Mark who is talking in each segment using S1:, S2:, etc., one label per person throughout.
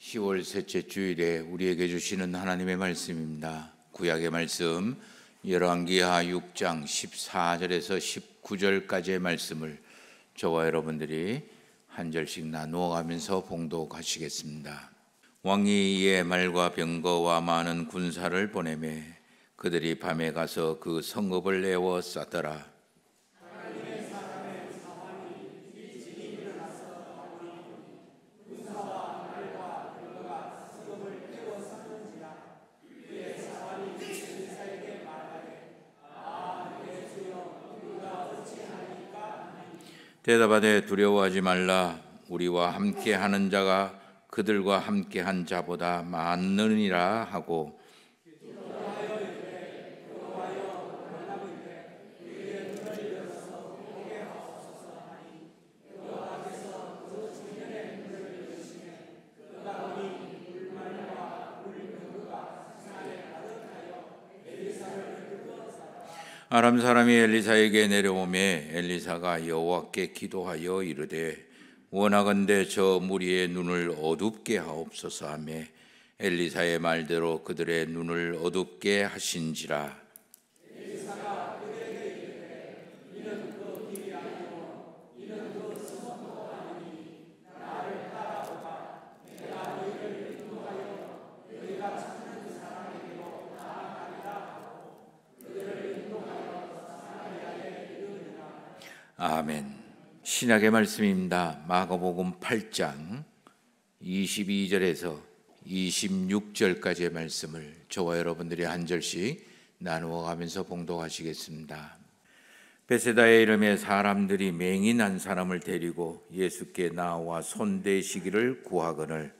S1: 10월 셋째 주일에 우리에게 주시는 하나님의 말씀입니다. 구약의 말씀 열왕기하 6장 14절에서 19절까지의 말씀을 저와 여러분들이 한 절씩 나누어 가면서 봉독하시겠습니다. 왕이 이에 말과 병거와 많은 군사를 보내매 그들이 밤에 가서 그 성읍을 에워쌌더라. 대답하되 두려워하지 말라. 우리와 함께하는 자가 그들과 함께한 자보다 많으니라 하고 아람 사람이 엘리사에게 내려오매 엘리사가 여호와께 기도하여 이르되 원하건대 저 무리의 눈을 어둡게 하옵소서 하며 엘리사의 말대로 그들의 눈을 어둡게 하신지라. 아멘. 신약의 말씀입니다. 마가복음 8장 22절에서 26절까지의 말씀을 저와 여러분들이 한 절씩 나누어 가면서 봉독하시겠습니다. 베세다에 이름의 사람들이 맹인한 사람을 데리고 예수께 나와 손대시기를 구하거늘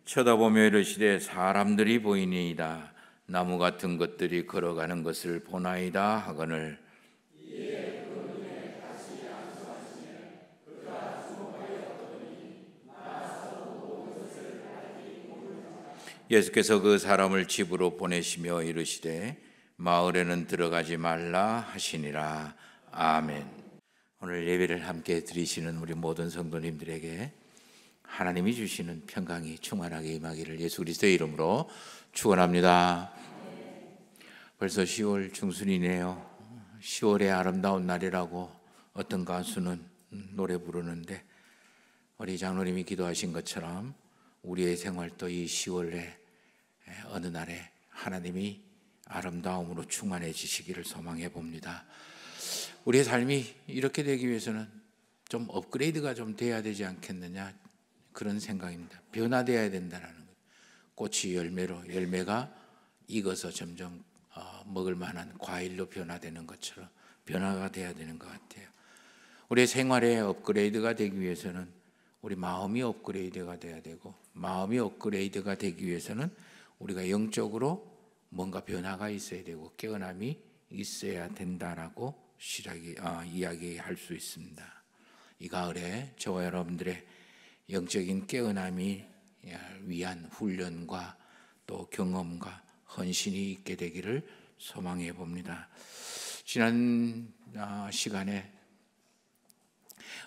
S1: 쳐다보며 이르시되 사람들이 보이니이다. 나무 같은 것들이 걸어가는 것을 보나이다 하거늘 예수께서 그 사람을 집으로 보내시며 이르시되 마을에는 들어가지 말라 하시니라. 아멘. 오늘 예배를 함께 드리시는 우리 모든 성도님들에게 하나님이 주시는 평강이 충만하게 임하기를 예수 그리스도의 이름으로 축원합니다. 벌써 10월 중순이네요. 10월의 아름다운 날이라고 어떤 가수는 노래 부르는데 우리 장로님이 기도하신 것처럼 우리의 생활도 이 10월에 어느 날에 하나님이 아름다움으로 충만해지시기를 소망해 봅니다. 우리의 삶이 이렇게 되기 위해서는 좀 업그레이드가 좀 돼야 되지 않겠느냐, 그런 생각입니다. 변화되어야 된다는 것. 꽃이 열매로, 열매가 익어서 점점 먹을 만한 과일로 변화되는 것처럼 변화가 돼야 되는 것 같아요. 우리의 생활에 업그레이드가 되기 위해서는 우리 마음이 업그레이드가 돼야 되고, 마음이 업그레이드가 되기 위해서는 우리가 영적으로 뭔가 변화가 있어야 되고 깨어남이 있어야 된다라고 이야기할 수 있습니다. 이 가을에 저와 여러분들의 영적인 깨어남이 위한 훈련과 또 경험과 헌신이 있게 되기를 소망해 봅니다. 지난 시간에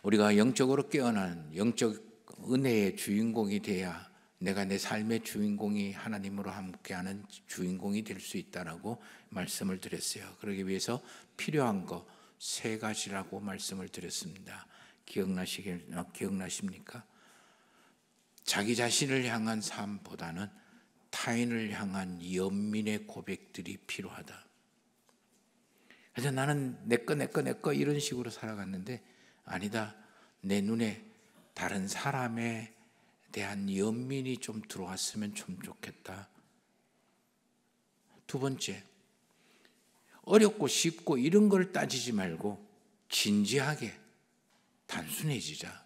S1: 우리가 영적으로 깨어나는 영적 은혜의 주인공이 돼야 내가 내 삶의 주인공이 하나님으로 함께하는 주인공이 될 수 있다라고 말씀을 드렸어요. 그러기 위해서 필요한 거 3가지라고 말씀을 드렸습니다. 기억나십니까? 자기 자신을 향한 삶보다는 타인을 향한 연민의 고백들이 필요하다. 그래서 나는 내 거 이런 식으로 살아갔는데 아니다. 내 눈에 다른 사람에 대한 연민이 좀 들어왔으면 좀 좋겠다. 2번째, 어렵고 쉽고 이런 걸 따지지 말고 진지하게 단순해지자.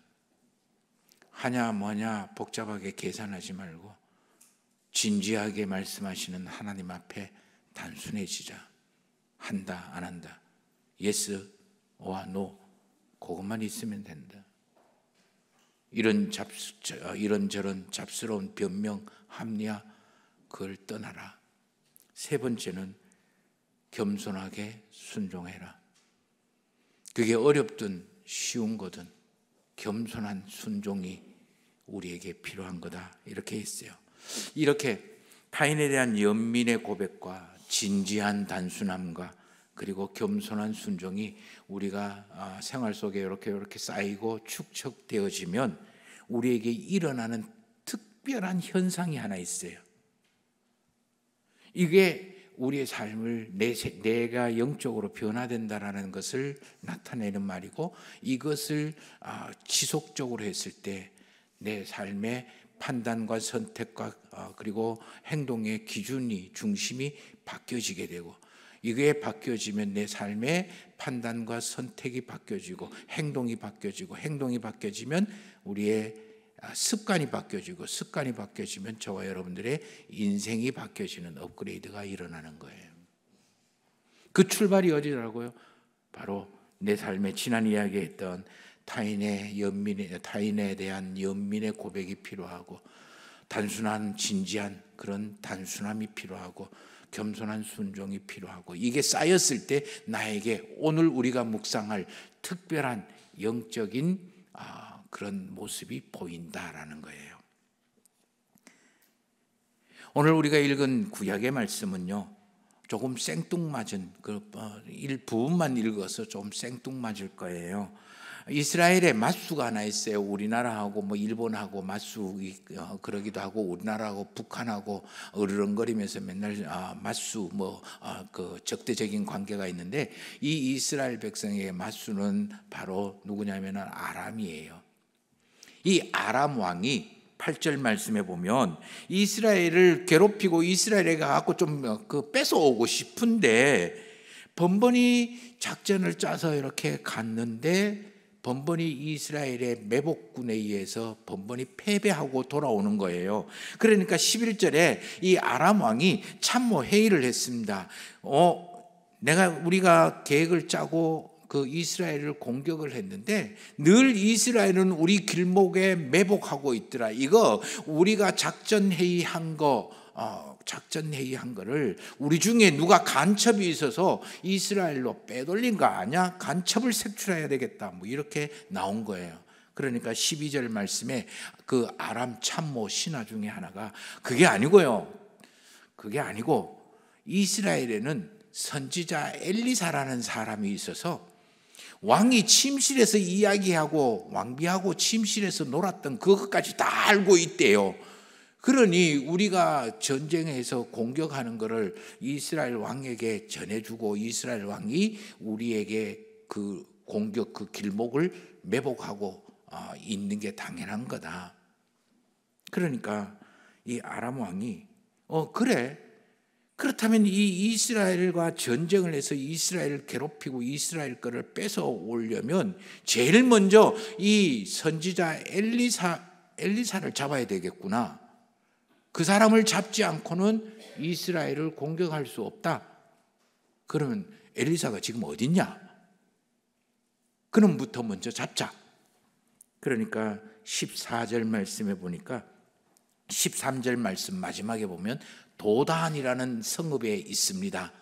S1: 하냐 뭐냐 복잡하게 계산하지 말고 진지하게 말씀하시는 하나님 앞에 단순해지자. 한다 안 한다, 예스와 노, 그것만 있으면 된다. 이런저런 잡스러운 변명, 합리화 그걸 떠나라. 세 번째는 겸손하게 순종해라. 그게 어렵든 쉬운 거든 겸손한 순종이 우리에게 필요한 거다. 이렇게 했어요. 이렇게 타인에 대한 연민의 고백과 진지한 단순함과 그리고 겸손한 순종이 우리가 생활 속에 이렇게 쌓이고 축적되어지면 우리에게 일어나는 특별한 현상이 하나 있어요. 이게 우리의 삶을 내가 영적으로 변화된다라는 것을 나타내는 말이고, 이것을 지속적으로 했을 때 내 삶의 판단과 선택과 그리고 행동의 기준이 중심이 바뀌어지게 되고, 이게 바뀌어지면 내 삶의 판단과 선택이 바뀌어지고 행동이 바뀌어지고, 행동이 바뀌어지면 우리의 습관이 바뀌어지고, 습관이 바뀌어지면 저와 여러분들의 인생이 바뀌어지는 업그레이드가 일어나는 거예요. 그 출발이 어디라고요? 바로 내 삶의 지난 이야기했던 타인에 대한 연민의 고백이 필요하고, 단순한 진지한 그런 단순함이 필요하고, 겸손한 순종이 필요하고, 이게 쌓였을 때 나에게 오늘 우리가 묵상할 특별한 영적인 그런 모습이 보인다라는 거예요. 오늘 우리가 읽은 구약의 말씀은요, 조금 생뚱맞은 일부분만 읽어서 좀 생뚱맞을 거예요. 이스라엘에 맞수가 하나 있어요. 우리나라하고 일본하고 맞수 그러기도 하고, 우리나라하고 북한하고 으르렁거리면서 맨날 맞수 그 적대적인 관계가 있는데, 이 이스라엘 백성의 맞수는 바로 누구냐면 아람이에요. 이 아람 왕이 8절 말씀에 보면 이스라엘을 괴롭히고 이스라엘에 가서 좀 뺏어오고 싶은데 번번이 작전을 짜서 이렇게 갔는데 번번이 이스라엘의 매복군에 의해서 번번이 패배하고 돌아오는 거예요. 그러니까 11절에 이 아람 왕이 참모 회의를 했습니다. 우리가 계획을 짜고 그 이스라엘을 공격을 했는데 늘 이스라엘은 우리 길목에 매복하고 있더라. 이거 우리가 작전 회의한 거를 우리 중에 누가 간첩이 있어서 이스라엘로 빼돌린 거 아니야? 간첩을 색출해야 되겠다. 이렇게 나온 거예요. 그러니까 12절 말씀에 그 아람 참모 신하 중에 하나가 그게 아니고 이스라엘에는 선지자 엘리사라는 사람이 있어서 왕이 침실에서 이야기하고 왕비하고 침실에서 놀았던 그것까지 다 알고 있대요. 그러니 우리가 전쟁에서 공격하는 것을 이스라엘 왕에게 전해주고 이스라엘 왕이 우리에게 그 공격 그 길목을 매복하고 있는 게 당연한 거다. 그러니까 이 아람 왕이 그래, 그렇다면 이 이스라엘과 전쟁을 해서 이스라엘을 괴롭히고 이스라엘 거를 뺏어 오려면 제일 먼저 이 선지자 엘리사를 잡아야 되겠구나. 그 사람을 잡지 않고는 이스라엘을 공격할 수 없다. 그러면 엘리사가 지금 어딨냐? 그놈부터 먼저 잡자. 그러니까 14절 말씀에 보니까 13절 말씀 마지막에 보면 도단이라는 성읍에 있습니다.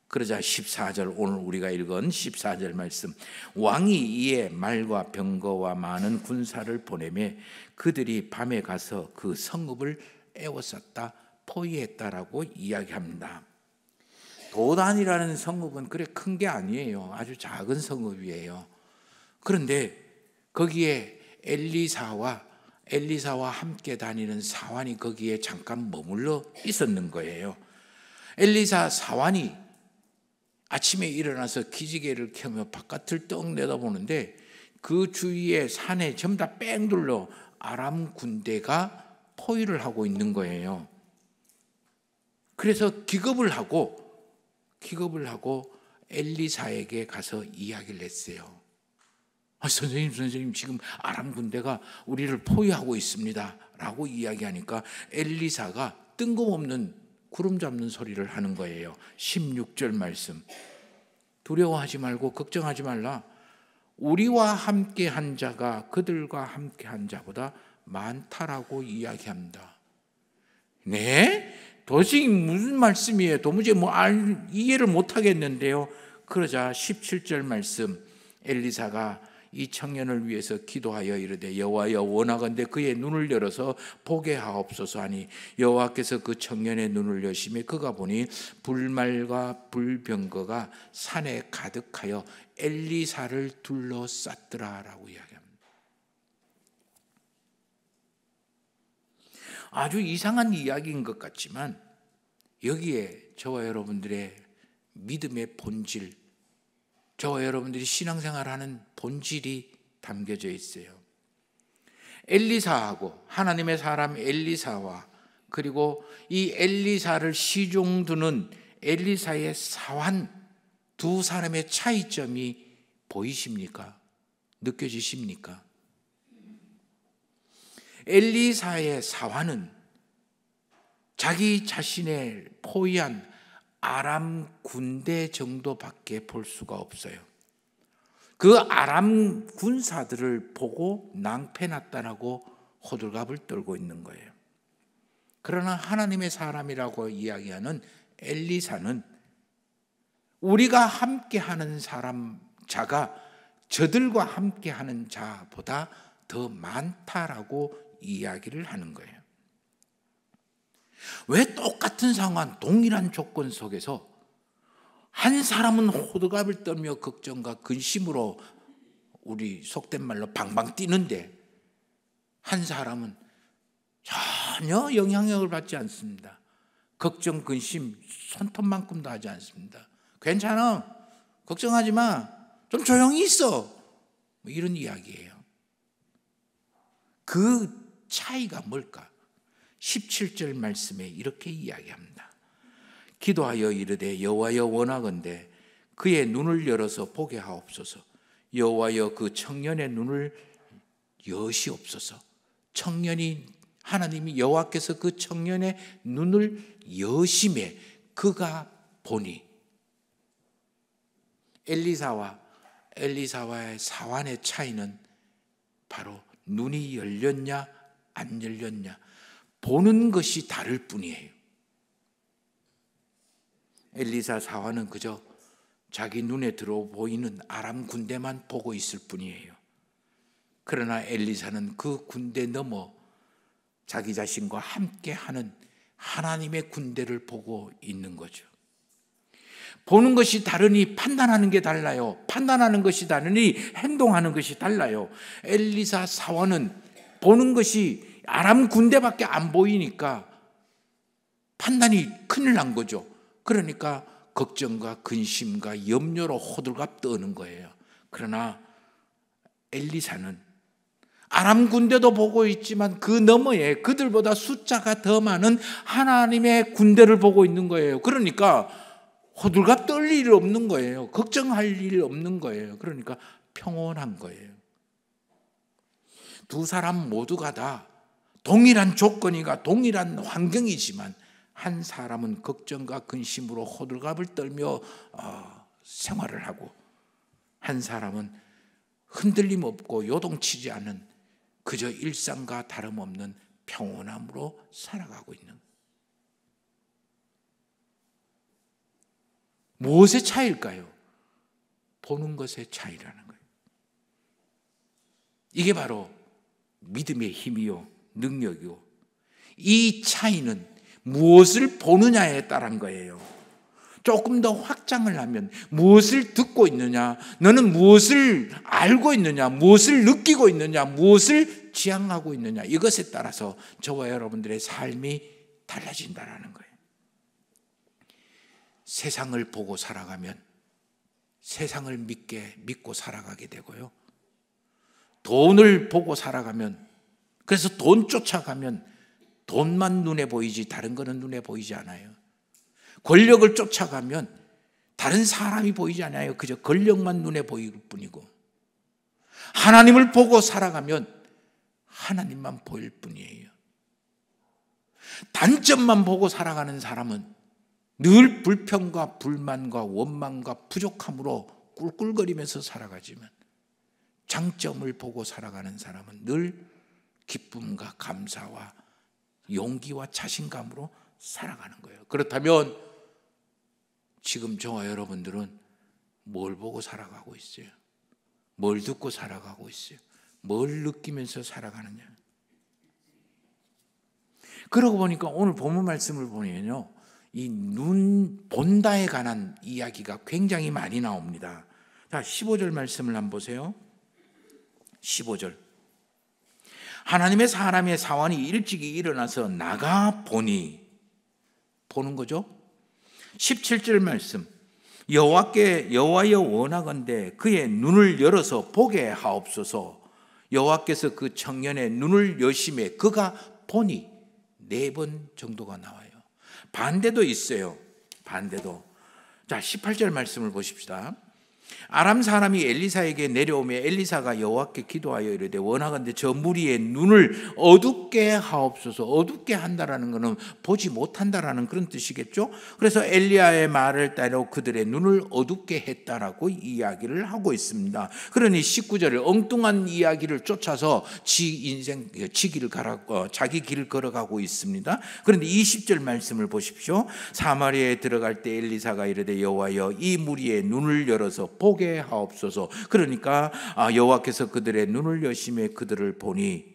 S1: 그러자 14절, 오늘 우리가 읽은 14절 말씀, 왕이 이에 말과 병거와 많은 군사를 보내매 그들이 밤에 가서 그 성읍을 에워쌌다, 포위했다라고 이야기합니다. 도단이라는 성읍은 그래 큰 게 아니에요. 아주 작은 성읍이에요. 그런데 거기에 엘리사와 함께 다니는 사환이 거기에 잠깐 머물러 있었는 거예요. 엘리사 사환이 아침에 일어나서 기지개를 켜며 바깥을 떡 내다보는데 그 주위에 산에 전부 다 뺑 둘러 아람 군대가 포위를 하고 있는 거예요. 그래서 기겁을 하고 엘리사에게 가서 이야기를 했어요. 선생님 지금 아람 군대가 우리를 포위하고 있습니다 라고 이야기하니까 엘리사가 뜬금없는 구름 잡는 소리를 하는 거예요. 16절 말씀, 두려워하지 말고 걱정하지 말라. 우리와 함께한 자가 그들과 함께한 자보다 많다라고 이야기합니다. 네? 도저히 무슨 말씀이에요? 도무지 이해를 못 하겠는데요. 그러자 17절 말씀, 엘리사가 이 청년을 위해서 기도하여 이르되 여호와여 원하건대 그의 눈을 열어서 보게 하옵소서 하니 여호와께서 그 청년의 눈을 여시매 그가 보니 불말과 불병거가 산에 가득하여 엘리사를 둘러쌌더라라고 이야기합니다. 아주 이상한 이야기인 것 같지만 여기에 저와 여러분들의 믿음의 본질, 저와 여러분들이 신앙생활하는 본질이 담겨져 있어요. 엘리사하고 하나님의 사람 엘리사와 그리고 이 엘리사를 시중 두는 엘리사의 사환 두 사람의 차이점이 보이십니까? 느껴지십니까? 엘리사의 사환은 자기 자신의 포위한 아람 군대 정도밖에 볼 수가 없어요. 그 아람 군사들을 보고 낭패났다라고 호들갑을 떨고 있는 거예요. 그러나 하나님의 사람이라고 이야기하는 엘리사는 우리가 함께하는 자가 저들과 함께하는 자보다 더 많다라고 이야기를 하는 거예요. 왜 똑같은 상황, 동일한 조건 속에서 한 사람은 호들갑을 떨며 걱정과 근심으로 우리 속된 말로 방방 뛰는데 한 사람은 전혀 영향력을 받지 않습니다. 걱정, 근심 손톱만큼도 하지 않습니다. 괜찮아, 걱정하지 마, 좀 조용히 있어, 이런 이야기예요. 그 차이가 뭘까? 17절 말씀에 이렇게 이야기합니다. 기도하여 이르되 여호와여 원하건대 그의 눈을 열어서 보게 하옵소서. 여호와여 그 청년의 눈을 여시옵소서. 청년이 하나님이 여호와께서 그 청년의 눈을 여심해 그가 보니 엘리사와의 사환의 차이는 바로 눈이 열렸냐 안 열렸냐, 보는 것이 다를 뿐이에요. 엘리사 사환은 그저 자기 눈에 들어 보이는 아람 군대만 보고 있을 뿐이에요. 그러나 엘리사는 그 군대 넘어 자기 자신과 함께하는 하나님의 군대를 보고 있는 거죠. 보는 것이 다르니 판단하는 게 달라요. 판단하는 것이 다르니 행동하는 것이 달라요. 엘리사 사환은 보는 것이 아람 군대밖에 안 보이니까 판단이 큰일 난 거죠. 그러니까 걱정과 근심과 염려로 호들갑 떠는 거예요. 그러나 엘리사는 아람 군대도 보고 있지만 그 너머에 그들보다 숫자가 더 많은 하나님의 군대를 보고 있는 거예요. 그러니까 호들갑 떨 일 없는 거예요. 걱정할 일 없는 거예요. 그러니까 평온한 거예요. 두 사람 모두가 다 동일한 조건이가 동일한 환경이지만 한 사람은 걱정과 근심으로 호들갑을 떨며 생활을 하고 한 사람은 흔들림 없고 요동치지 않은 그저 일상과 다름없는 평온함으로 살아가고 있는 거예요. 무엇의 차이일까요? 보는 것의 차이라는 거예요. 이게 바로 믿음의 힘이요 능력이요, 이 차이는 무엇을 보느냐에 따른 거예요. 조금 더 확장을 하면 무엇을 듣고 있느냐, 너는 무엇을 알고 있느냐, 무엇을 느끼고 있느냐, 무엇을 지향하고 있느냐, 이것에 따라서 저와 여러분들의 삶이 달라진다는 거예요. 세상을 보고 살아가면 세상을 믿고 살아가게 되고요, 돈을 보고 살아가면, 그래서 돈 쫓아가면 돈만 눈에 보이지 다른 거는 눈에 보이지 않아요. 권력을 쫓아가면 다른 사람이 보이지 않아요. 그저 권력만 눈에 보일 뿐이고, 하나님을 보고 살아가면 하나님만 보일 뿐이에요. 단점만 보고 살아가는 사람은 늘 불평과 불만과 원망과 부족함으로 꿀꿀거리면서 살아가지만, 장점을 보고 살아가는 사람은 늘 기쁨과 감사와 용기와 자신감으로 살아가는 거예요. 그렇다면 지금 저와 여러분들은 뭘 보고 살아가고 있어요? 뭘 듣고 살아가고 있어요? 뭘 느끼면서 살아가느냐? 그러고 보니까 오늘 본문 말씀을 보면요, 이 눈 본다에 관한 이야기가 굉장히 많이 나옵니다. 자, 15절 말씀을 한번 보세요. 15절. 하나님의 사람의 사환이 일찍이 일어나서 나가 보니, 보는 거죠. 17절 말씀. 여호와여 원하건대 그의 눈을 열어서 보게 하옵소서. 여호와께서 그 청년의 눈을 여심해 그가 보니, 4번 정도가 나와요. 반대도 있어요. 반대도. 자, 18절 말씀을 보십시다. 아람 사람이 엘리사에게 내려오며 엘리사가 여호와께 기도하여 이르되 원하건대 저 무리의 눈을 어둡게 하옵소서. 어둡게 한다라는 것은 보지 못한다라는 그런 뜻이겠죠. 그래서 엘리야의 말을 따라 그들의 눈을 어둡게 했다라고 이야기를 하고 있습니다. 그러니 19절에 엉뚱한 이야기를 쫓아서 자기 길을 걸어가고 있습니다. 그런데 20절 말씀을 보십시오. 사마리아에 들어갈 때 엘리사가 이르되 여호와여 이 무리의 눈을 열어서 보게 하옵소서. 그러니까 여호와께서 그들의 눈을 여심해 그들을 보니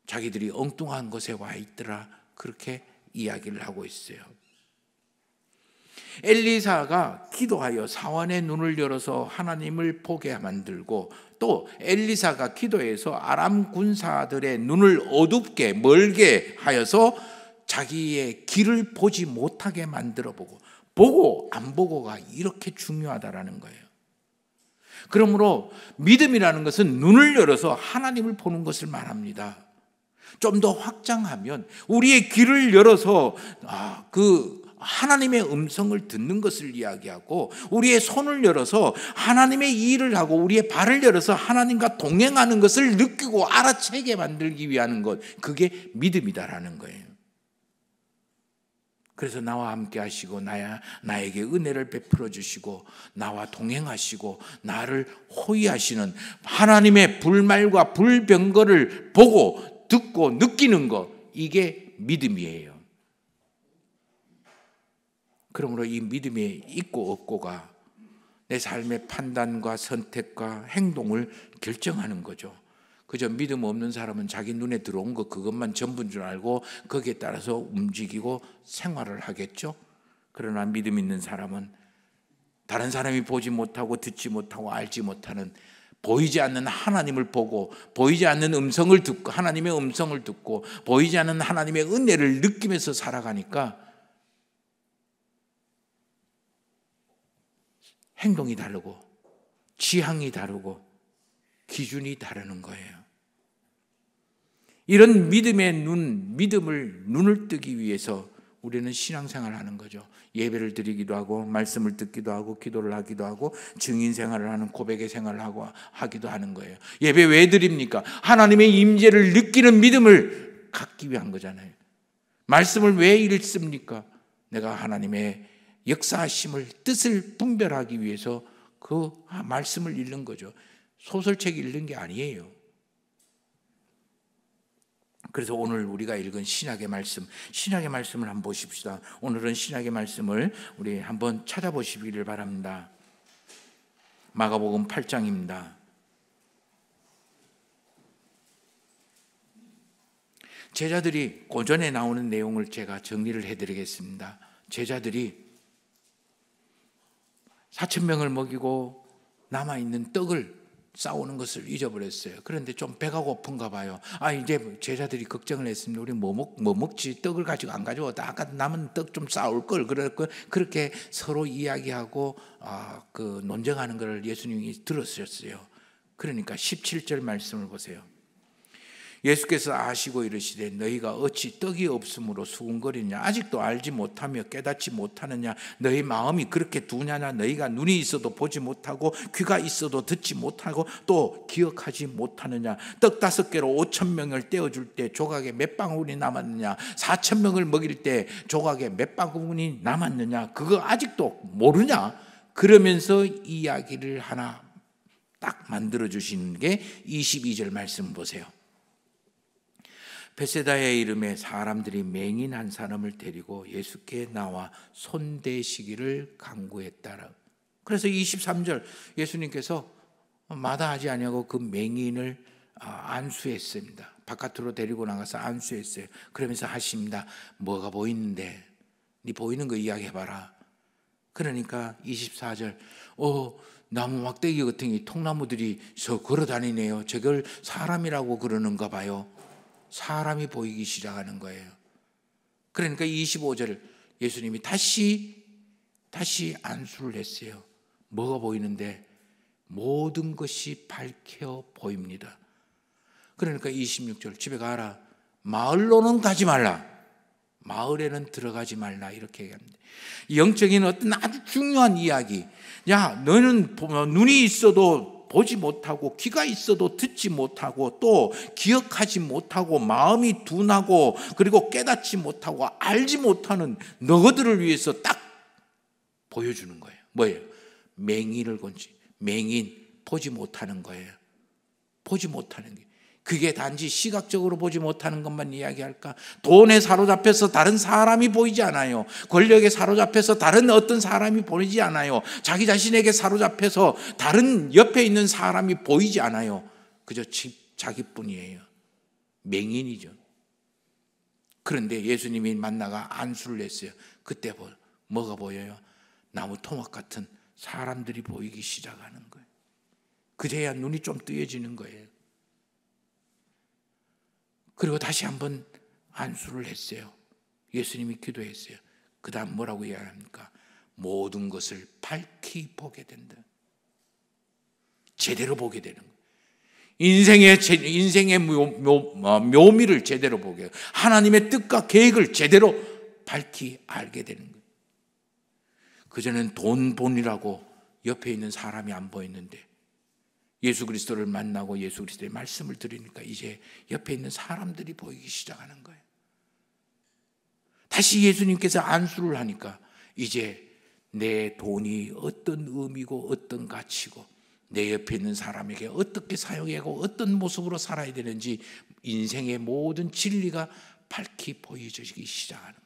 S1: 자기들이 엉뚱한 곳에 와 있더라, 그렇게 이야기를 하고 있어요. 엘리사가 기도하여 사환의 눈을 열어서 하나님을 보게 만들고, 또 엘리사가 기도해서 아람 군사들의 눈을 어둡게 멀게 하여서 자기의 길을 보지 못하게 만들어 보고 안 보고가 이렇게 중요하다라는 거예요. 그러므로 믿음이라는 것은 눈을 열어서 하나님을 보는 것을 말합니다. 좀 더 확장하면 우리의 귀를 열어서 그 하나님의 음성을 듣는 것을 이야기하고, 우리의 손을 열어서 하나님의 일을 하고 우리의 발을 열어서 하나님과 동행하는 것을 느끼고 알아채게 만들기 위한 것, 그게 믿음이다라는 거예요. 그래서 나와 함께 하시고 나에게 은혜를 베풀어 주시고 나와 동행하시고 나를 호위하시는 하나님의 불말과 불병거를 보고 듣고 느끼는 것, 이게 믿음이에요. 그러므로 이 믿음의 있고 없고가 내 삶의 판단과 선택과 행동을 결정하는 거죠. 그저 믿음 없는 사람은 자기 눈에 들어온 거 그것만 전부인 줄 알고 거기에 따라서 움직이고 생활을 하겠죠. 그러나 믿음 있는 사람은 다른 사람이 보지 못하고 듣지 못하고 알지 못하는, 보이지 않는 하나님을 보고 보이지 않는 음성을 듣고, 하나님의 음성을 듣고 보이지 않는 하나님의 은혜를 느끼면서 살아가니까 행동이 다르고 취향이 다르고 기준이 다르는 거예요. 이런 믿음의 눈을 뜨기 위해서 우리는 신앙생활을 하는 거죠. 예배를 드리기도 하고 말씀을 듣기도 하고 기도를 하기도 하고 증인 생활을 하는 고백의 생활을 하기도 하는 거예요. 예배 왜 드립니까? 하나님의 임재를 느끼는 믿음을 갖기 위한 거잖아요. 말씀을 왜 읽습니까? 내가 하나님의 역사하심을, 뜻을 분별하기 위해서 그 말씀을 읽는 거죠. 소설책 읽는 게 아니에요. 그래서 오늘 우리가 읽은 신약의 말씀을 한번 보십시다. 오늘은 신약의 말씀을 우리 한번 찾아보시기를 바랍니다. 마가복음 8장입니다. 제자들이 고전에 나오는 내용을 제가 정리를 해드리겠습니다. 제자들이 4,000명을 먹이고 남아있는 떡을 싸우는 것을 잊어버렸어요. 그런데 좀 배가 고픈가 봐요. 이제 제자들이 걱정을 했습니다. 우리 뭐 먹지? 떡을 가지고 안 가져와도 아까 남은 떡 좀 싸울 걸. 그렇게 서로 이야기하고 그 논쟁하는 걸 예수님이 들었었어요. 그러니까 17절 말씀을 보세요. 예수께서 아시고 이르시되 너희가 어찌 떡이 없으므로 수군거리냐? 아직도 알지 못하며 깨닫지 못하느냐? 너희 마음이 그렇게 두냐냐? 너희가 눈이 있어도 보지 못하고 귀가 있어도 듣지 못하고 또 기억하지 못하느냐? 떡 5개로 5,000명을 떼어줄 때 조각에 몇 방울이 남았느냐? 4,000명을 먹일 때 조각에 몇 방울이 남았느냐? 그거 아직도 모르냐? 그러면서 이야기를 하나 딱 만들어 주시는 게 22절 말씀 보세요. 베세다의 이름에 사람들이 맹인 한 사람을 데리고 예수께 나와 손대시기를 간구했다라. 그래서 23절 예수님께서 마다하지 아니하고 그 맹인을 안수했습니다. 바깥으로 데리고 나가서 안수했어요. 그러면서 하십니다. 뭐가 보이는데? 네 보이는 거 이야기해봐라. 그러니까 24절 나무 막대기 같은 이 통나무들이 저 걸어다니네요. 저걸 사람이라고 그러는가 봐요. 사람이 보이기 시작하는 거예요. 그러니까 25절 예수님이 다시 안수를 했어요. 뭐가 보이는데? 모든 것이 밝혀 보입니다. 그러니까 26절 집에 가라. 마을로는 가지 말라. 마을에는 들어가지 말라. 이렇게 얘기합니다. 영적인 어떤 아주 중요한 이야기. 야, 너는 눈이 있어도 보지 못하고 귀가 있어도 듣지 못하고 또 기억하지 못하고 마음이 둔하고 그리고 깨닫지 못하고 알지 못하는 너희들을 위해서 딱 보여주는 거예요. 뭐예요? 맹인을 건지 맹인 보지 못하는 거예요. 보지 못하는 게 그게 단지 시각적으로 보지 못하는 것만 이야기할까? 돈에 사로잡혀서 다른 사람이 보이지 않아요. 권력에 사로잡혀서 다른 어떤 사람이 보이지 않아요. 자기 자신에게 사로잡혀서 다른 옆에 있는 사람이 보이지 않아요. 그저 자기뿐이에요. 맹인이죠. 그런데 예수님이 만나가 안수를 했어요. 그때 뭐가 보여요? 나무 토막 같은 사람들이 보이기 시작하는 거예요. 그제야 눈이 좀 뜨여지는 거예요. 그리고 다시 한번 안수를 했어요. 예수님이 기도했어요. 그 다음 뭐라고 이야기합니까? 모든 것을 밝히 보게 된다. 제대로 보게 되는 거예요. 인생의 묘미를 제대로 보게 해요. 하나님의 뜻과 계획을 제대로 밝히 알게 되는 거예요. 그전엔 돈이라고 옆에 있는 사람이 안 보였는데 예수 그리스도를 만나고 예수 그리스도의 말씀을 들으니까 이제 옆에 있는 사람들이 보이기 시작하는 거예요. 다시 예수님께서 안수를 하니까 이제 내 돈이 어떤 의미고 어떤 가치고 내 옆에 있는 사람에게 어떻게 사용하고 어떤 모습으로 살아야 되는지 인생의 모든 진리가 밝히 보여지기 시작하는 거예요.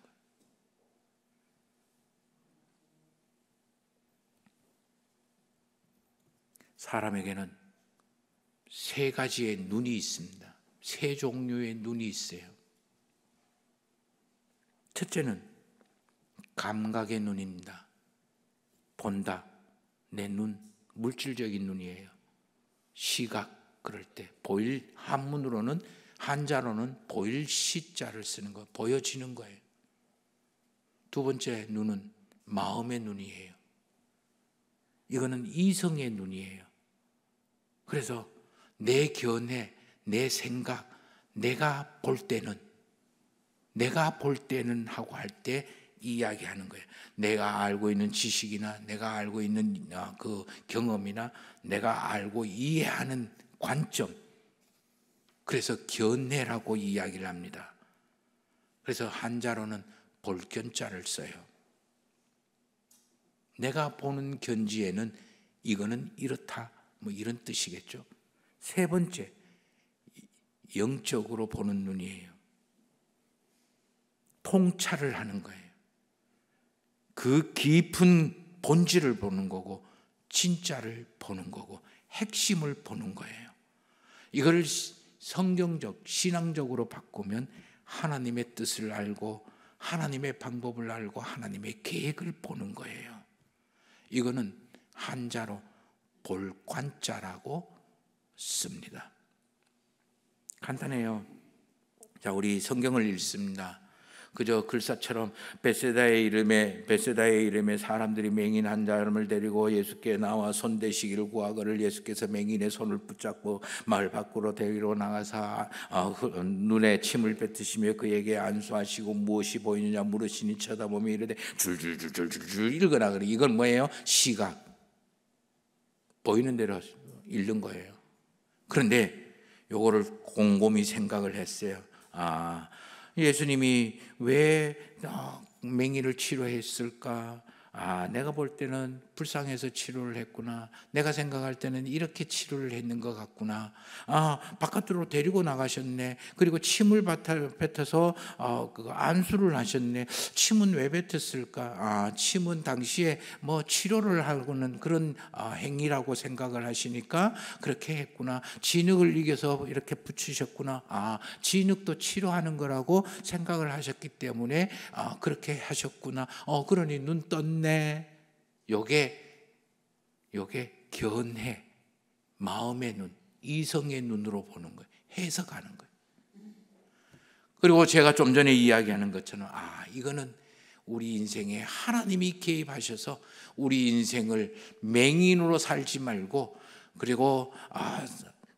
S1: 사람에게는 세 가지의 눈이 있습니다. 세 종류의 눈이 있어요. 첫째는 감각의 눈입니다. 본다. 내 눈, 물질적인 눈이에요. 시각, 그럴 때 보일, 한자로는 보일 시자를 쓰는 거예요. 보여지는 거예요. 두 번째 눈은 마음의 눈이에요. 이거는 이성의 눈이에요. 그래서 내 견해, 내 생각, 내가 볼 때는 하고 할 때 이야기하는 거예요. 내가 알고 있는 지식이나 내가 알고 있는 그 경험이나 내가 알고 이해하는 관점, 그래서 견해라고 이야기를 합니다. 그래서 한자로는 볼견자를 써요. 내가 보는 견지에는 이거는 이렇다, 뭐 이런 뜻이겠죠. 세 번째, 영적으로 보는 눈이에요. 통찰을 하는 거예요. 그 깊은 본질을 보는 거고 진짜를 보는 거고 핵심을 보는 거예요. 이걸 성경적, 신앙적으로 바꾸면 하나님의 뜻을 알고 하나님의 방법을 알고 하나님의 계획을 보는 거예요. 이거는 한자로 볼관자라고 씁니다. 간단해요. 자, 우리 성경을 읽습니다. 그저 글사처럼 베세다의 이름에 사람들이 맹인 한 사람을 데리고 예수께 나와 손대시기를 구하거늘 예수께서 맹인의 손을 붙잡고 마을 밖으로 데리러 나가사 눈에 침을 뱉으시며 그에게 안수하시고 무엇이 보이느냐 물으시니 쳐다보며 이르되 줄줄줄줄줄 읽으라 그래. 이건 뭐예요? 시각, 보이는 대로 읽는 거예요. 그런데 요거를 곰곰이 생각을 했어요. 예수님이 왜 맹인을 치료했을까? 내가 볼 때는 불쌍해서 치료를 했구나. 내가 생각할 때는 이렇게 치료를 했는 것 같구나. 바깥으로 데리고 나가셨네. 그리고 침을 뱉어서 안수를 하셨네. 침은 왜 뱉었을까? 침은 당시에 뭐 치료를 하고는 그런 행위라고 생각을 하시니까 그렇게 했구나. 진흙을 이겨서 이렇게 붙이셨구나. 진흙도 치료하는 거라고 생각을 하셨기 때문에 그렇게 하셨구나. 그러니 눈 떴네. 요게 견해, 마음의 눈, 이성의 눈으로 보는 거예요. 해석하는 거예요. 그리고 제가 좀 전에 이야기하는 것처럼 이거는 우리 인생에 하나님이 개입하셔서 우리 인생을 맹인으로 살지 말고, 그리고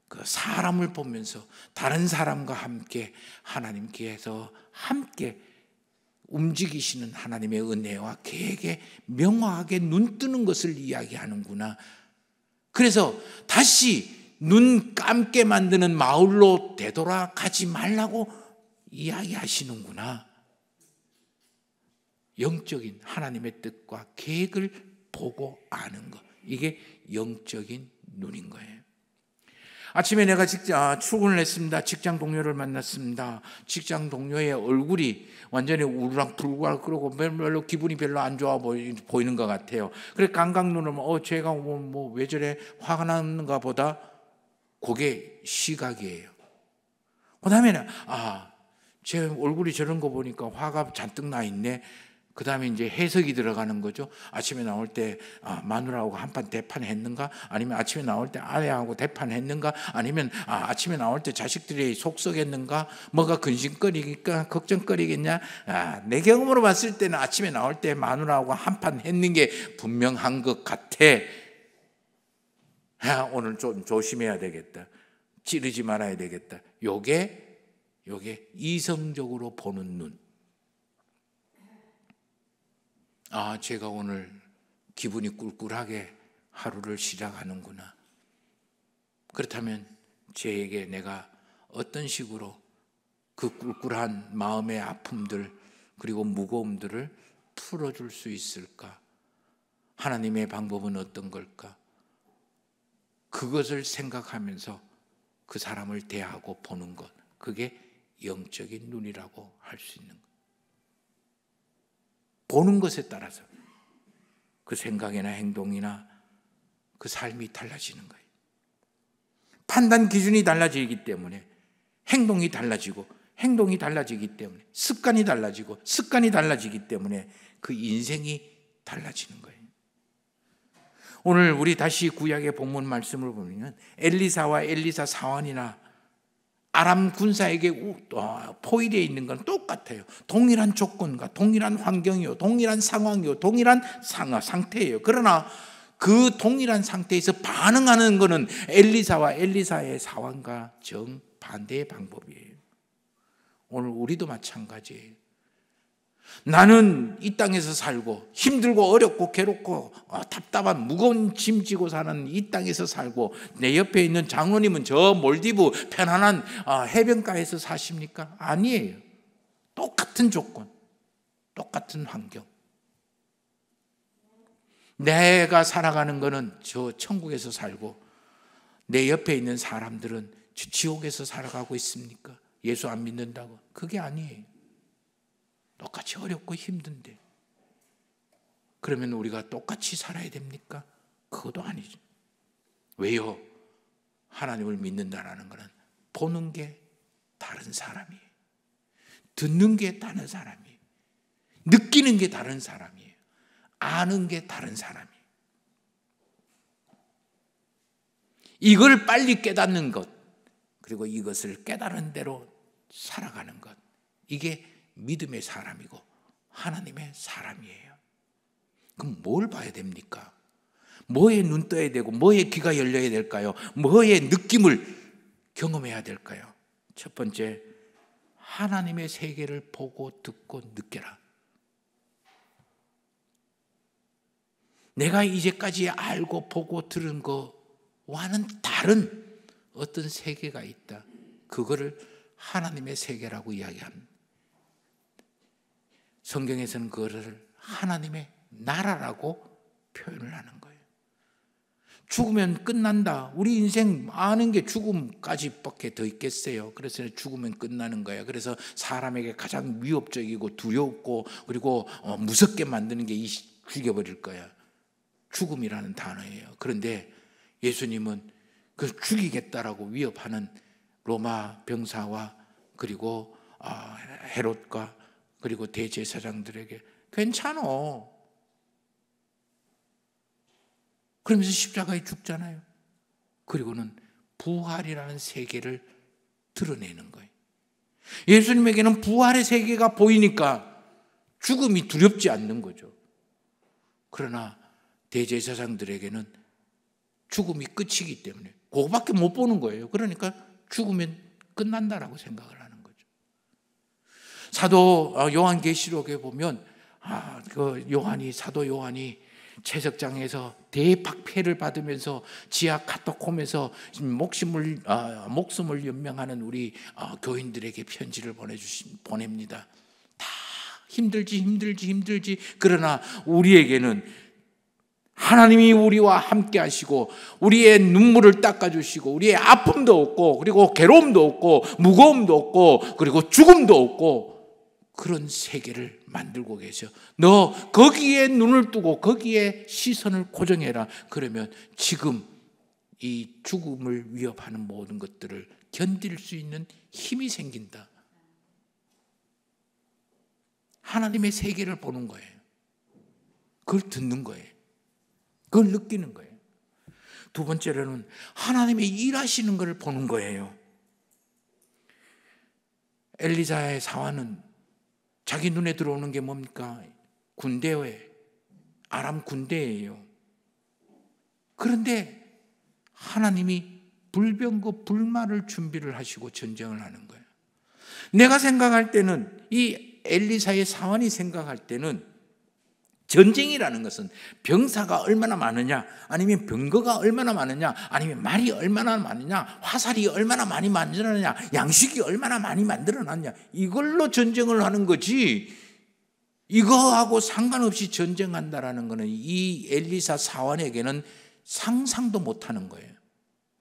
S1: 그 사람을 보면서 다른 사람과 함께 하나님께서 함께 움직이시는 하나님의 은혜와 계획에 명확하게 눈 뜨는 것을 이야기하는구나. 그래서 다시 눈 감게 만드는 마을로 되돌아가지 말라고 이야기하시는구나. 영적인 하나님의 뜻과 계획을 보고 아는 것, 이게 영적인 눈인 거예요. 아침에 내가 출근을 했습니다. 직장 동료를 만났습니다. 직장 동료의 얼굴이 완전히 우르락불락 끓고 별로 기분이 별로 안 좋아 보이는 것 같아요. 그래 감각눈을 제가 왜 저래 화가 나는가 보다. 그게 시각이에요. 그 다음에는 제 얼굴이 저런 거 보니까 화가 잔뜩 나 있네. 그 다음에 이제 해석이 들어가는 거죠. 아침에 나올 때 마누라하고 한판 대판했는가? 아니면 아침에 나올 때 아내하고 대판했는가? 아니면 아침에 나올 때 자식들이 속썩였는가? 뭐가 근심거리니까 걱정거리겠냐? 내 경험으로 봤을 때는 아침에 나올 때 마누라하고 한판 했는 게 분명한 것 같아. 오늘 좀 조심해야 되겠다. 찌르지 말아야 되겠다. 요게 이성적으로 보는 눈. 제가 오늘 기분이 꿀꿀하게 하루를 시작하는구나. 그렇다면 저에게 내가 어떤 식으로 그 꿀꿀한 마음의 아픔들 그리고 무거움들을 풀어줄 수 있을까? 하나님의 방법은 어떤 걸까? 그것을 생각하면서 그 사람을 대하고 보는 것, 그게 영적인 눈이라고 할 수 있는 것. 보는 것에 따라서 그 생각이나 행동이나 그 삶이 달라지는 거예요. 판단 기준이 달라지기 때문에 행동이 달라지고, 행동이 달라지기 때문에 습관이 달라지고, 습관이 달라지기 때문에 그 인생이 달라지는 거예요. 오늘 우리 다시 구약의 본문 말씀을 보면 엘리사와 엘리사 사환이나 아람 군사에게 포위되어 있는 건 똑같아요. 동일한 조건과 동일한 환경이요, 동일한 상황이요, 동일한 상태예요. 그러나 그 동일한 상태에서 반응하는 것은 엘리사와 엘리사의 상황과 정반대의 방법이에요. 오늘 우리도 마찬가지예요. 나는 이 땅에서 살고 힘들고 어렵고 괴롭고 답답한 무거운 짐 지고 사는 이 땅에서 살고, 내 옆에 있는 장로님은 저 몰디브 편안한 해변가에서 사십니까? 아니에요. 똑같은 조건, 똑같은 환경. 내가 살아가는 거는 저 천국에서 살고, 내 옆에 있는 사람들은 지옥에서 살아가고 있습니까? 예수 안 믿는다고? 그게 아니에요. 똑같이 어렵고 힘든데 그러면 우리가 똑같이 살아야 됩니까? 그것도 아니죠. 왜요? 하나님을 믿는다는 것은 보는 게 다른 사람이에요. 듣는 게 다른 사람이에요. 느끼는 게 다른 사람이에요. 아는 게 다른 사람이에요. 이걸 빨리 깨닫는 것, 그리고 이것을 깨달은 대로 살아가는 것, 이게 믿음의 사람이고 하나님의 사람이에요. 그럼 뭘 봐야 됩니까? 뭐에 눈 떠야 되고 뭐에 귀가 열려야 될까요? 뭐에 느낌을 경험해야 될까요? 첫 번째, 하나님의 세계를 보고 듣고 느껴라. 내가 이제까지 알고 보고 들은 거와는 다른 어떤 세계가 있다. 그거를 하나님의 세계라고 이야기합니다. 성경에서는 그거를 하나님의 나라라고 표현을 하는 거예요. 죽으면 끝난다. 우리 인생 아는 게 죽음까지밖에 더 있겠어요. 그래서 죽으면 끝나는 거예요. 그래서 사람에게 가장 위협적이고 두렵고 그리고 무섭게 만드는 게 죽여버릴 거야. 죽음이라는 단어예요. 그런데 예수님은 그 죽이겠다라고 위협하는 로마 병사와 그리고 헤롯과 그리고 대제사장들에게 괜찮어. 그러면서 십자가에 죽잖아요. 그리고는 부활이라는 세계를 드러내는 거예요. 예수님에게는 부활의 세계가 보이니까 죽음이 두렵지 않는 거죠. 그러나 대제사장들에게는 죽음이 끝이기 때문에 그거밖에 못 보는 거예요. 그러니까 죽으면 끝난다라고 생각을 하는 거죠. 사도 요한계시록에 보면 사도 요한이 채석장에서 대박패를 받으면서 지하 카타콤에서 목숨을 연명하는 우리 교인들에게 편지를 보냅니다. 다 힘들지. 그러나 우리에게는 하나님이 우리와 함께 하시고 우리의 눈물을 닦아주시고 우리의 아픔도 없고 그리고 괴로움도 없고 무거움도 없고 그리고 죽음도 없고 그런 세계를 만들고 계셔. 너 거기에 눈을 뜨고 거기에 시선을 고정해라. 그러면 지금 이 죽음을 위협하는 모든 것들을 견딜 수 있는 힘이 생긴다. 하나님의 세계를 보는 거예요. 그걸 듣는 거예요. 그걸 느끼는 거예요. 두 번째로는 하나님의 일하시는 것을 보는 거예요. 엘리사의 사환은 자기 눈에 들어오는 게 뭡니까? 아람 군대예요. 그런데 하나님이 불병거 불말을 준비를 하시고 전쟁을 하는 거예요. 내가 생각할 때는 이 엘리사의 사환이 생각할 때는 전쟁이라는 것은 병사가 얼마나 많으냐, 아니면 병거가 얼마나 많으냐, 아니면 말이 얼마나 많으냐, 화살이 얼마나 많이 만들어내냐, 양식이 얼마나 많이 만들어놨냐, 이걸로 전쟁을 하는 거지. 이거하고 상관없이 전쟁한다라는 것은 이 엘리사 사환에게는 상상도 못하는 거예요.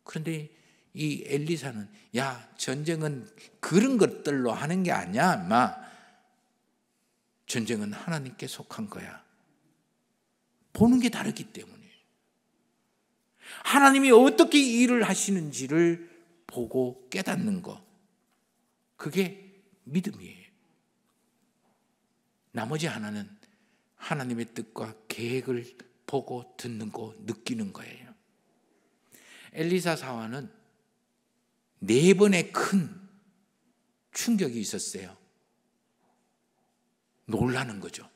S1: 그런데 이 엘리사는 전쟁은 그런 것들로 하는 게 아니야, 인마. 전쟁은 하나님께 속한 거야. 보는 게 다르기 때문에 하나님이 어떻게 일을 하시는지를 보고 깨닫는 것, 그게 믿음이에요. 나머지 하나는 하나님의 뜻과 계획을 보고 듣는 거, 느끼는 거예요. 엘리사 사환은 4번의 큰 충격이 있었어요. 놀라는 거죠.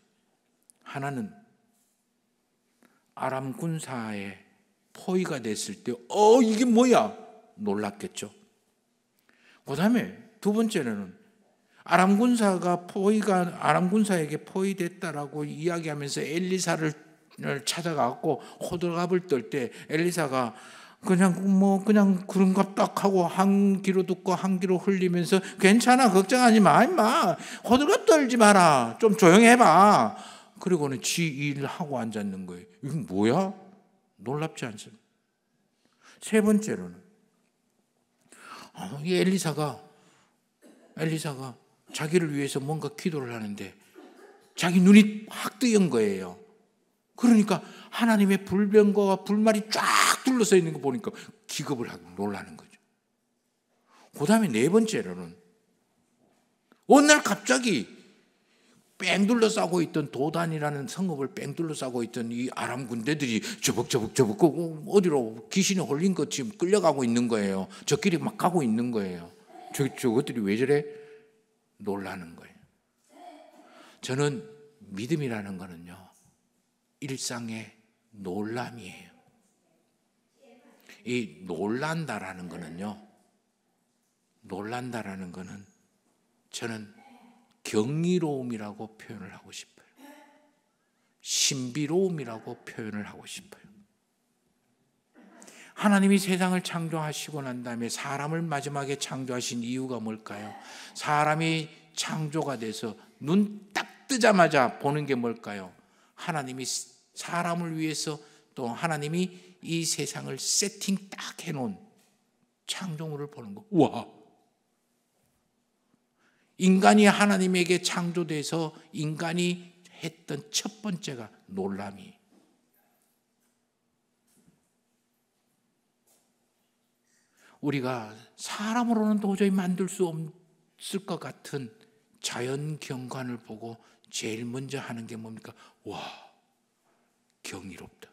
S1: 하나는 아람 군사의 포위가 됐을 때 이게 뭐야? 놀랐겠죠. 그 다음에 두 번째는 아람 군사에게 포위됐다라고 이야기하면서 엘리사를 찾아가고 호들갑을 떨 때 엘리사가 그냥 그런가 딱 하고 한 귀로 듣고 한 귀로 흘리면서 괜찮아, 걱정하지 마, 임마. 호들갑 떨지 마라. 좀 조용히 해봐. 그리고는 지 일을 하고 앉았는 거예요. 이건 뭐야? 놀랍지 않습니까? 세 번째로는 이 엘리사가 자기를 위해서 뭔가 기도를 하는데 자기 눈이 확 뜨인 거예요. 그러니까 하나님의 불병거와 불말이 쫙 둘러서 있는 거 보니까 기겁을 하고 놀라는 거죠. 그 다음에 네 번째로는 어느 날 갑자기 뺑 둘러싸고 있던 도단이라는 성읍을 뺑 둘러싸고 있던 이 아람 군대들이 저벅저벅 어디로 귀신에 홀린 것 지금 끌려가고 있는 거예요. 저끼리 막 가고 있는 거예요. 저것들이 왜 저래? 놀라는 거예요. 저는 믿음이라는 거는요, 일상의 놀람이에요. 이 놀란다라는 거는 저는 경이로움이라고 표현을 하고 싶어요. 신비로움이라고 표현을 하고 싶어요. 하나님이 세상을 창조하시고 난 다음에 사람을 마지막에 창조하신 이유가 뭘까요? 사람이 창조가 돼서 눈 딱 뜨자마자 보는 게 뭘까요? 하나님이 사람을 위해서 또 하나님이 이 세상을 세팅 딱 해놓은 창조물을 보는 거. 와! 인간이 하나님에게 창조돼서 인간이 했던 첫 번째가 놀람이. 우리가 사람으로는 도저히 만들 수 없을 것 같은 자연 경관을 보고 제일 먼저 하는 게 뭡니까? 와, 경이롭다.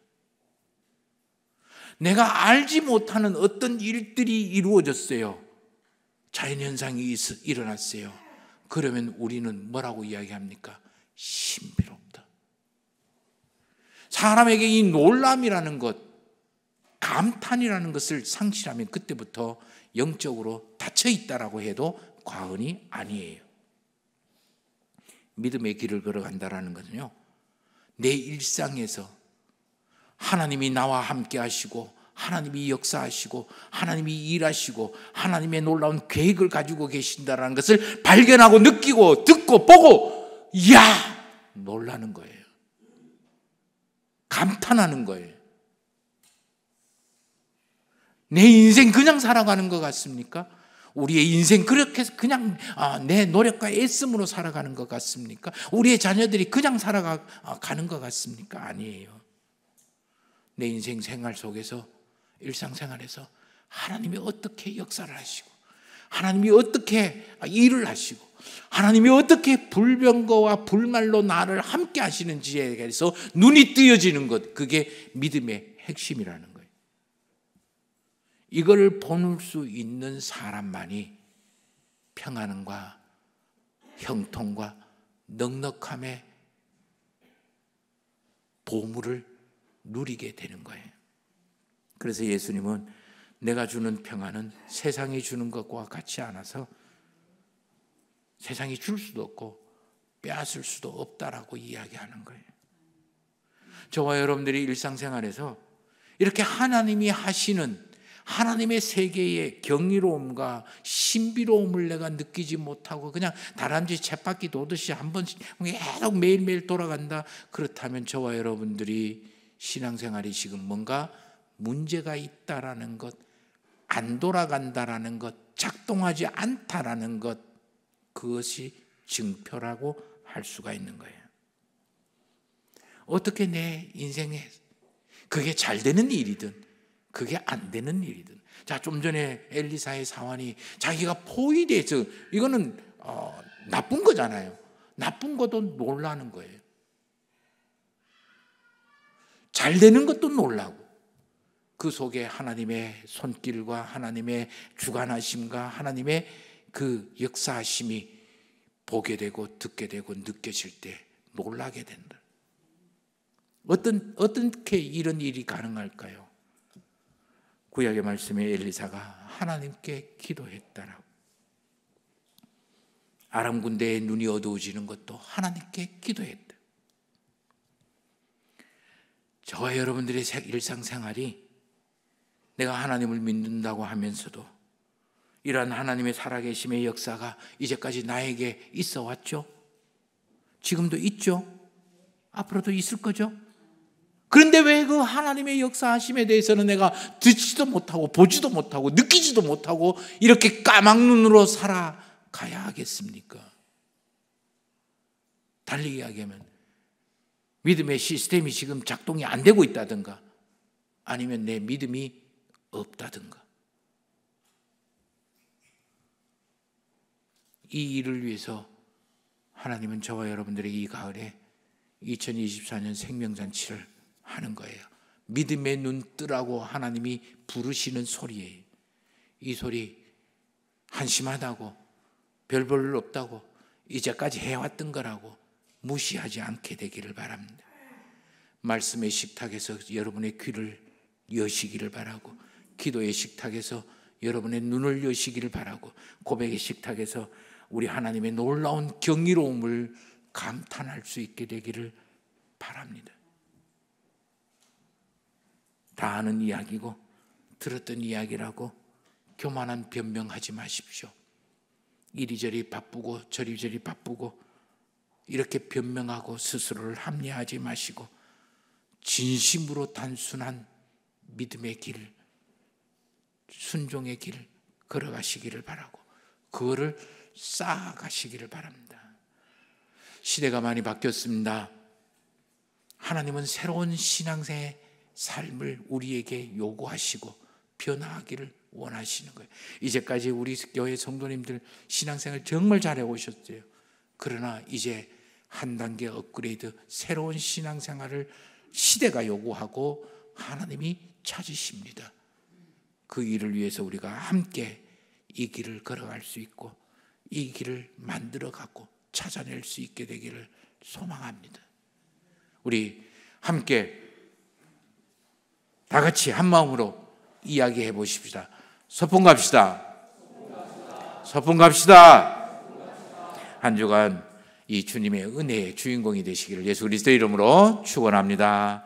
S1: 내가 알지 못하는 어떤 일들이 이루어졌어요. 자연현상이 일어났어요. 그러면 우리는 뭐라고 이야기합니까? 신비롭다. 사람에게 이 놀람이라는 것, 감탄이라는 것을 상실하면 그때부터 영적으로 닫혀 있다라고 해도 과언이 아니에요. 믿음의 길을 걸어간다라는 것은요, 내 일상에서 하나님이 나와 함께 하시고 하나님이 역사하시고 하나님이 일하시고 하나님의 놀라운 계획을 가지고 계신다라는 것을 발견하고 느끼고 듣고 보고 이야! 놀라는 거예요. 감탄하는 거예요. 내 인생 그냥 살아가는 것 같습니까? 우리의 인생 그렇게 그냥 내 노력과 애씀으로 살아가는 것 같습니까? 우리의 자녀들이 그냥 살아가는 것 같습니까? 아니에요. 내 인생 생활 속에서 일상생활에서 하나님이 어떻게 역사를 하시고 하나님이 어떻게 일을 하시고 하나님이 어떻게 불병거와 불말로 나를 함께 하시는지에 대해서 눈이 뜨여지는 것, 그게 믿음의 핵심이라는 거예요. 이걸 볼 수 있는 사람만이 평안과 형통과 넉넉함의 보물을 누리게 되는 거예요. 그래서 예수님은 내가 주는 평안은 세상이 주는 것과 같지 않아서 세상이 줄 수도 없고 빼앗을 수도 없다라고 이야기하는 거예요. 저와 여러분들이 일상생활에서 이렇게 하나님이 하시는 하나님의 세계의 경이로움과 신비로움을 내가 느끼지 못하고 그냥 다람쥐 쳇바퀴 도듯이 한 번씩 계속 매일매일 돌아간다. 그렇다면 저와 여러분들이 신앙생활이 지금 뭔가 문제가 있다라는 것, 안 돌아간다라는 것, 작동하지 않다라는 것, 그것이 증표라고 할 수가 있는 거예요. 어떻게 내 인생에 그게 잘 되는 일이든 그게 안 되는 일이든. 자, 좀 전에 엘리사의 사환이 자기가 포위돼서 이거는 나쁜 거잖아요. 나쁜 것도 놀라는 거예요. 잘 되는 것도 놀라고 그 속에 하나님의 손길과 하나님의 주관하심과 하나님의 그 역사하심이 보게 되고 듣게 되고 느껴질 때 놀라게 된다. 어떻게 이런 일이 가능할까요? 구약의 말씀에 엘리사가 하나님께 기도했다라고. 아람 군대의 눈이 어두워지는 것도 하나님께 기도했다. 저와 여러분들의 일상생활이 내가 하나님을 믿는다고 하면서도 이러한 하나님의 살아계심의 역사가 이제까지 나에게 있어 왔죠? 지금도 있죠? 앞으로도 있을 거죠? 그런데 왜 그 하나님의 역사하심에 대해서는 내가 듣지도 못하고 보지도 못하고 느끼지도 못하고 이렇게 까막눈으로 살아가야 하겠습니까? 달리 이야기하면 믿음의 시스템이 지금 작동이 안 되고 있다든가 아니면 내 믿음이 없다든가. 이 일을 위해서 하나님은 저와 여러분들에게 이 가을에 2024년 생명잔치를 하는 거예요. 믿음의 눈 뜨라고 하나님이 부르시는 소리예요. 이 소리 한심하다고 별 볼 일 없다고 이제까지 해왔던 거라고 무시하지 않게 되기를 바랍니다. 말씀의 식탁에서 여러분의 귀를 여시기를 바라고 기도의 식탁에서 여러분의 눈을 여시기를 바라고 고백의 식탁에서 우리 하나님의 놀라운 경이로움을 감탄할 수 있게 되기를 바랍니다. 다 아는 이야기고 들었던 이야기라고 교만한 변명하지 마십시오. 이리저리 바쁘고 저리저리 바쁘고 이렇게 변명하고 스스로를 합리화하지 마시고 진심으로 단순한 믿음의 길, 순종의 길 걸어가시기를 바라고 그거를 쌓아가시기를 바랍니다. 시대가 많이 바뀌었습니다. 하나님은 새로운 신앙생의 삶을 우리에게 요구하시고 변화하기를 원하시는 거예요. 이제까지 우리 교회 성도님들 신앙생활 정말 잘해 오셨어요. 그러나 이제 한 단계 업그레이드, 새로운 신앙생활을 시대가 요구하고 하나님이 찾으십니다. 그 일을 위해서 우리가 함께 이 길을 걸어갈 수 있고 이 길을 만들어가고 찾아낼 수 있게 되기를 소망합니다. 우리 함께 다 같이 한 마음으로 이야기해 보십시다. 서풍 갑시다. 서풍 갑시다. 한 주간 이 주님의 은혜의 주인공이 되시기를 예수 그리스도의 이름으로 축원합니다.